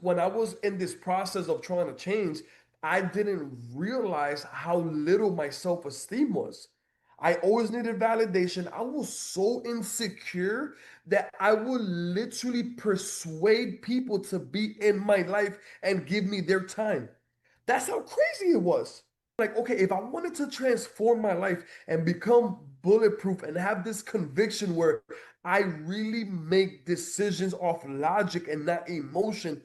When I was in this process of trying to change, I didn't realize how little my self-esteem was. I always needed validation. I was so insecure that I would literally persuade people to be in my life and give me their time. That's how crazy it was. Like, okay, if I wanted to transform my life and become bulletproof and have this conviction where I really make decisions off logic and not emotion,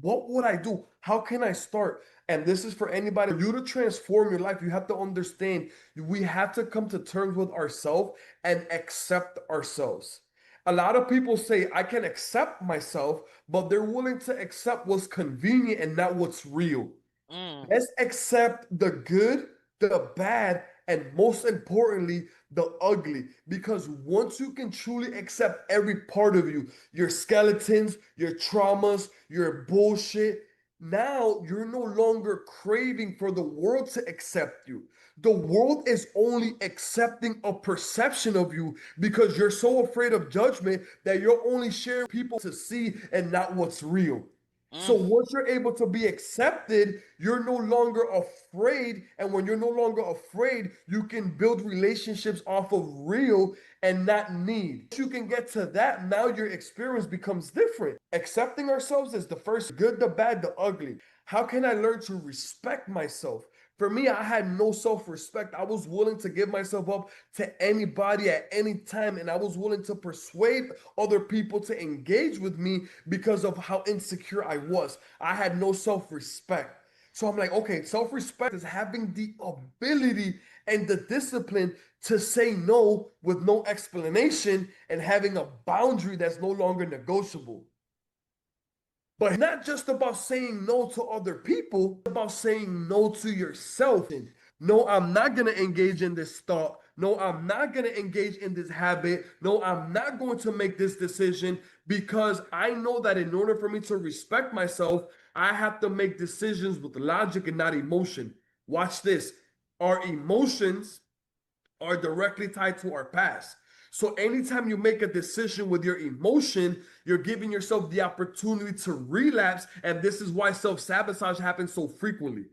what would I do? How can I start? And this is for anybody. For you to transform your life, you have to understand we have to come to terms with ourselves and accept ourselves. A lot of people say, I can accept myself, but they're willing to accept what's convenient and not what's real. Mm. Let's accept the good, the bad, and most importantly, the ugly. Because once you can truly accept every part of you, your skeletons, your traumas, your bullshit, now you're no longer craving for the world to accept you. The world is only accepting a perception of you because you're so afraid of judgment that you're only sharing people to see and not what's real. So Mm. once you're able to be accepted, you're no longer afraid. And when you're no longer afraid, you can build relationships off of real and not need. Once you can get to that, now your experience becomes different. Accepting ourselves is the first good, the bad, the ugly. How can I learn to respect myself? For me, I had no self-respect. I was willing to give myself up to anybody at any time, and I was willing to persuade other people to engage with me because of how insecure I was. I had no self-respect. So I'm like, okay, self-respect is having the ability and the discipline to say no with no explanation and having a boundary that's no longer negotiable. But it's not just about saying no to other people, it's about saying no to yourself. And no, I'm not going to engage in this thought. No, I'm not going to engage in this habit. No, I'm not going to make this decision because I know that in order for me to respect myself, I have to make decisions with logic and not emotion. Watch this. Our emotions are directly tied to our past. So anytime you make a decision with your emotion, you're giving yourself the opportunity to relapse. And this is why self-sabotage happens so frequently.